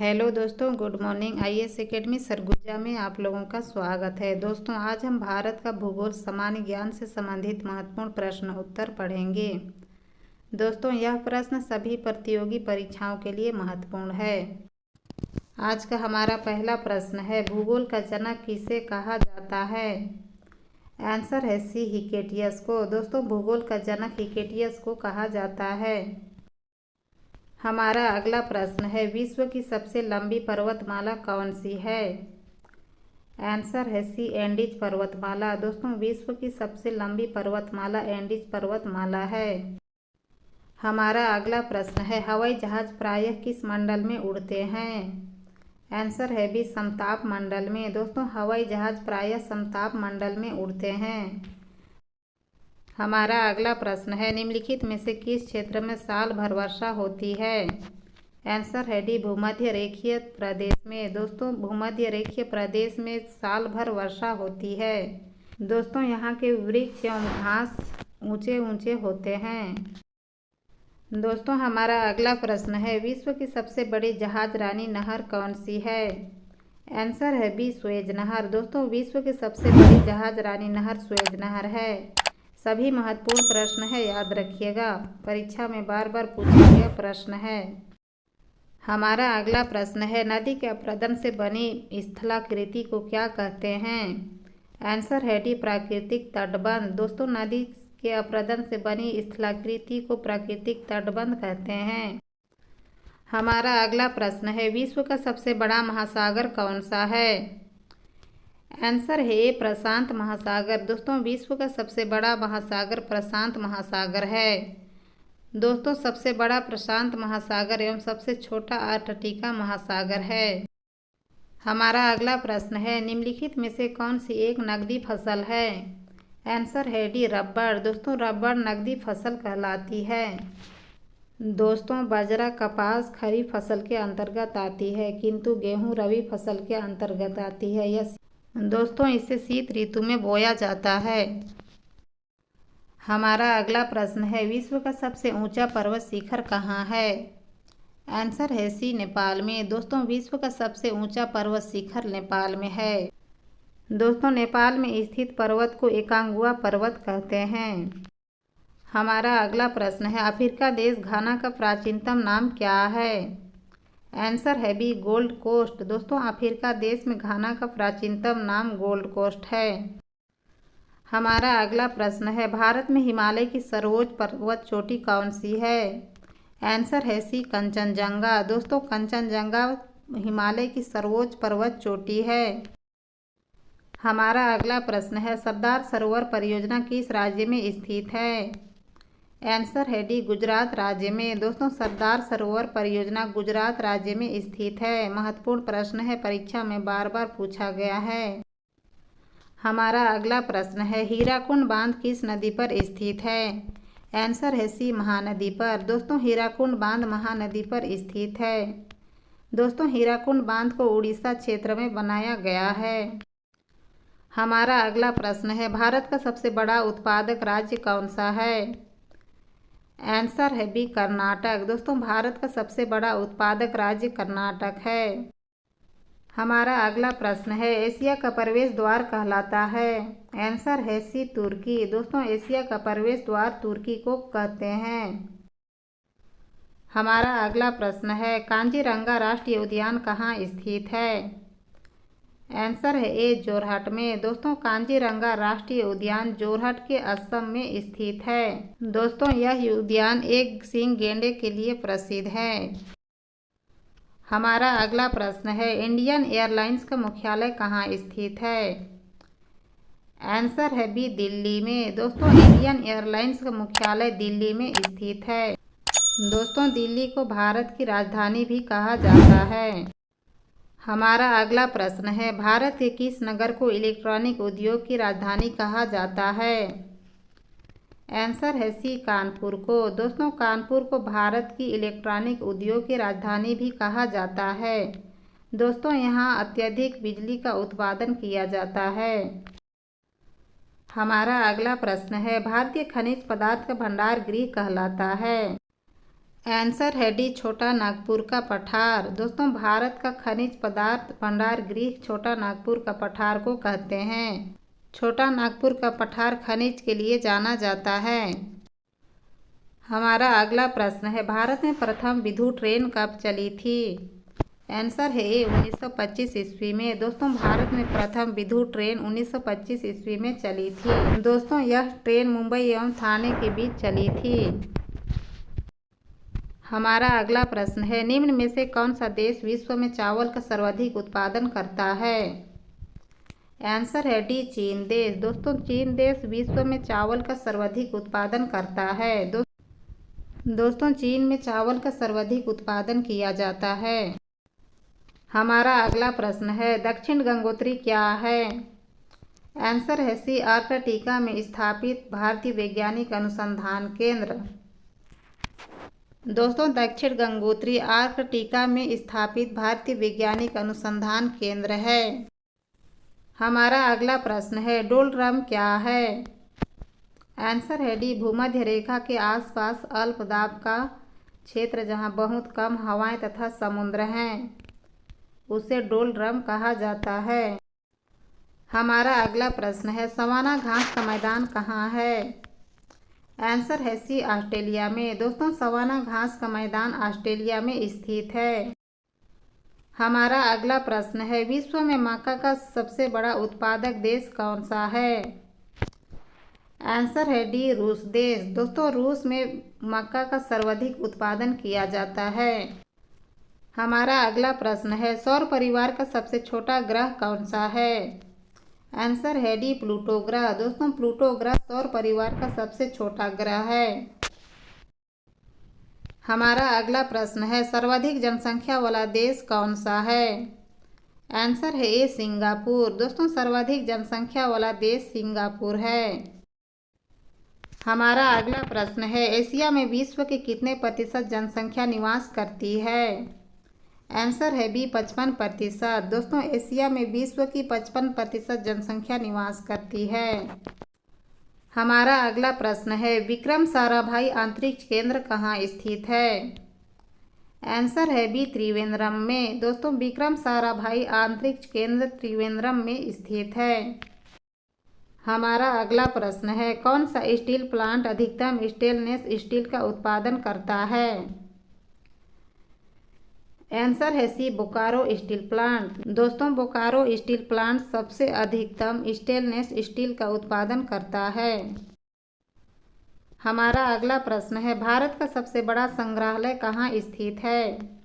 Hello दोस्तों, good morning. IAS academy Surguja में आप लोगों का स्वागत है। दोस्तों, आज हम भारत का भूगोल सामान्य ज्ञान से संबंधित महत्वपूर्ण प्रश्न उत्तर पढ़ेंगे। दोस्तों, यह प्रश्न सभी प्रतियोगी परीक्षाओं के लिए महत्वपूर्ण है। आज का हमारा पहला प्रश्न है, भूगोल का जनक किसे कहा जाता है? आंसर है सी, हिकेटियस को। दोस्तों, भूगोल का जनक हिकेटियस को कहा जाता है। हमारा अगला प्रश्न है, विश्व की सबसे लंबी पर्वतमाला कौन सी है? आंसर है सी, एंडीज पर्वतमाला। दोस्तों, विश्व की सबसे लंबी पर्वतमाला एंडीज पर्वतमाला है। हमारा अगला प्रश्न है, हवाई जहाज प्रायः किस मंडल में उड़ते हैं? आंसर है बी, समताप मंडल में। दोस्तों, हवाई जहाज प्रायः समताप मंडल में उड़ते हैं। हमारा अगला प्रश्न है, निम्नलिखित में से किस क्षेत्र में साल भर वर्षा होती है? आंसर है डी, भूमध्य रेखीय प्रदेश में। दोस्तों, भूमध्य रेखीय प्रदेश में साल भर वर्षा होती है। दोस्तों, यहाँ के वृक्ष एवं घास ऊंचे ऊंचे होते हैं। दोस्तों, हमारा अगला प्रश्न है, विश्व की सबसे बड़ी जहाज रानी नहर कौन सी है? आंसर है बी, सुएज नहर। दोस्तों, विश्व की सबसे बड़ी जहाज रानी नहर सुएज नहर है। सभी महत्वपूर्ण प्रश्न है, याद रखिएगा, परीक्षा में बार बार पूछा गया प्रश्न है। हमारा अगला प्रश्न है, नदी के अपरदन से बनी स्थलाकृति को क्या कहते हैं? आंसर है डी, प्राकृतिक तटबंध। दोस्तों, नदी के अपरदन से बनी स्थलाकृति को प्राकृतिक तटबंध कहते हैं। हमारा अगला प्रश्न है, विश्व का सबसे बड़ा महासागर कौन सा है? आंसर है ए, प्रशांत महासागर। दोस्तों, विश्व का सबसे बड़ा महासागर प्रशांत महासागर है। दोस्तों, सबसे बड़ा प्रशांत महासागर एवं सबसे छोटा आर्कटिका महासागर है। हमारा अगला प्रश्न है, निम्नलिखित में से कौन सी एक नकदी फसल है? आंसर है डी, रबड़। दोस्तों, रबड़ नकदी फसल कहलाती है। दोस्तों, बाजरा कपास खरीफ फसल के अंतर्गत आती है, किंतु गेहूं रबी फसल के अंतर्गत आती है। दोस्तों, इसे शीत ऋतु में बोया जाता है। हमारा अगला प्रश्न है, विश्व का सबसे ऊंचा पर्वत शिखर कहाँ है? आंसर है सी, नेपाल में। दोस्तों, विश्व का सबसे ऊंचा पर्वत शिखर नेपाल में है। दोस्तों, नेपाल में स्थित पर्वत को एकांगुआ पर्वत कहते हैं। हमारा अगला प्रश्न है, अफ्रीका देश घाना का प्राचीनतम नाम क्या है? आंसर है बी, गोल्ड कोस्ट। दोस्तों, अफ्रीका देश में घाना का प्राचीनतम नाम गोल्ड कोस्ट है। हमारा अगला प्रश्न है, भारत में हिमालय की सर्वोच्च पर्वत चोटी कौन सी है? आंसर है सी, कंचनजंगा। दोस्तों, कंचनजंगा हिमालय की सर्वोच्च पर्वत चोटी है। हमारा अगला प्रश्न है, सरदार सरोवर परियोजना किस राज्य में स्थित है? आंसर है डी, गुजरात राज्य में। दोस्तों, सरदार सरोवर परियोजना गुजरात राज्य में स्थित है। महत्वपूर्ण प्रश्न है, परीक्षा में बार बार पूछा गया है। हमारा अगला प्रश्न है, हीराकुंड बांध किस नदी पर स्थित है? आंसर है सी, महानदी पर। दोस्तों, हीराकुंड बांध महानदी पर स्थित है। दोस्तों, हीराकुंड बांध को उड़ीसा क्षेत्र में बनाया गया है। हमारा अगला प्रश्न है, भारत का सबसे बड़ा उत्पादक राज्य कौन सा है? आंसर है बी, कर्नाटक। दोस्तों, भारत का सबसे बड़ा उत्पादक राज्य कर्नाटक है। हमारा अगला प्रश्न है, एशिया का प्रवेश द्वार कहलाता है? आंसर है सी, तुर्की। दोस्तों, एशिया का प्रवेश द्वार तुर्की को कहते हैं। हमारा अगला प्रश्न है, कांजीरंगा राष्ट्रीय उद्यान कहाँ स्थित है? आंसर है ए, जोरहट में। दोस्तों, कांजीरंगा राष्ट्रीय उद्यान जोरहट के असम में स्थित है। दोस्तों, यह उद्यान एक सींग गैंडे के लिए प्रसिद्ध है। हमारा अगला प्रश्न है, इंडियन एयरलाइंस का मुख्यालय कहाँ स्थित है? आंसर है बी, दिल्ली में। दोस्तों, इंडियन एयरलाइंस का मुख्यालय दिल्ली में स्थित है। दोस्तों, दिल्ली को भारत की राजधानी भी कहा जाता है। हमारा अगला प्रश्न है, भारत के किस नगर को इलेक्ट्रॉनिक उद्योग की राजधानी कहा जाता है? आंसर है सी, कानपुर को। दोस्तों, कानपुर को भारत की इलेक्ट्रॉनिक उद्योग की राजधानी भी कहा जाता है। दोस्तों, यहाँ अत्यधिक बिजली का उत्पादन किया जाता है। हमारा अगला प्रश्न है, भारतीय खनिज पदार्थ का भंडार गृह कहलाता है? आंसर है डी, छोटा नागपुर का पठार। दोस्तों, भारत का खनिज पदार्थ भंडार गृह छोटा नागपुर का पठार को कहते हैं। छोटा नागपुर का पठार खनिज के लिए जाना जाता है। हमारा अगला प्रश्न है, भारत में प्रथम विद्युत ट्रेन कब चली थी? आंसर है ए, 1925 ईस्वी में। दोस्तों, भारत में प्रथम विद्युत ट्रेन 1925 ईस्वी में चली थी। दोस्तों, यह ट्रेन मुंबई एवं ठाणे के बीच चली थी। हमारा अगला प्रश्न है, निम्न में से कौन सा देश विश्व में चावल का सर्वाधिक उत्पादन करता है? आंसर है डी, चीन देश। दोस्तों, चीन देश विश्व में चावल का सर्वाधिक उत्पादन करता है। दोस्तों, चीन में चावल का सर्वाधिक उत्पादन किया जाता है। हमारा अगला प्रश्न है, दक्षिण गंगोत्री क्या है? आंसर है सी, अंटार्कटिका में स्थापित भारतीय वैज्ञानिक अनुसंधान केंद्र। दोस्तों, दक्षिण गंगोत्री अंटार्कटिका में स्थापित भारतीय वैज्ञानिक अनुसंधान केंद्र है। हमारा अगला प्रश्न है, डोलड्रम क्या है? आंसर है डी, भूमध्य रेखा के आसपास अल्प दाब का क्षेत्र जहां बहुत कम हवाएं तथा समुद्र हैं, उसे डोलड्रम कहा जाता है। हमारा अगला प्रश्न है, सवाना घास का मैदान कहाँ है? आंसर है सी, ऑस्ट्रेलिया में। दोस्तों, सवाना घास का मैदान ऑस्ट्रेलिया में स्थित है। हमारा अगला प्रश्न है, विश्व में मक्का का सबसे बड़ा उत्पादक देश कौन सा है? आंसर है डी, रूस देश। दोस्तों, रूस में मक्का का सर्वाधिक उत्पादन किया जाता है। हमारा अगला प्रश्न है, सौर परिवार का सबसे छोटा ग्रह कौन सा है? आंसर है डी, प्लूटो ग्रह। दोस्तों, प्लूटो ग्रह सौर परिवार का सबसे छोटा ग्रह है। हमारा अगला प्रश्न है, सर्वाधिक जनसंख्या वाला देश कौन सा है? आंसर है ए, सिंगापुर। दोस्तों, सर्वाधिक जनसंख्या वाला देश सिंगापुर है। हमारा अगला प्रश्न है, एशिया में विश्व के कितने प्रतिशत जनसंख्या निवास करती है? आंसर है बी, 55%। दोस्तों, एशिया में विश्व की 55% जनसंख्या निवास करती है। हमारा अगला प्रश्न है, विक्रम साराभाई अंतरिक्ष केंद्र कहाँ स्थित है? आंसर है बी, त्रिवेंद्रम में। दोस्तों, विक्रम साराभाई अंतरिक्ष केंद्र त्रिवेंद्रम में स्थित है। हमारा अगला प्रश्न है, कौन सा स्टील प्लांट अधिकतम स्टेनलेस स्टील का उत्पादन करता है? आंसर है सी, बोकारो स्टील प्लांट। दोस्तों, बोकारो स्टील प्लांट सबसे अधिकतम स्टेनलेस स्टील का उत्पादन करता है। हमारा अगला प्रश्न है, भारत का सबसे बड़ा संग्रहालय कहाँ स्थित है?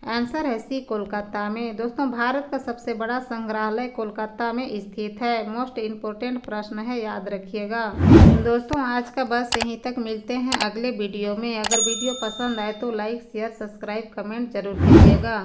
आंसर है सी, कोलकाता में। दोस्तों, भारत का सबसे बड़ा संग्रहालय कोलकाता में स्थित है। मोस्ट इम्पोर्टेंट प्रश्न है, याद रखिएगा। दोस्तों, आज का बस यहीं तक। मिलते हैं अगले वीडियो में। अगर वीडियो पसंद आए तो लाइक शेयर सब्सक्राइब कमेंट जरूर कीजिएगा।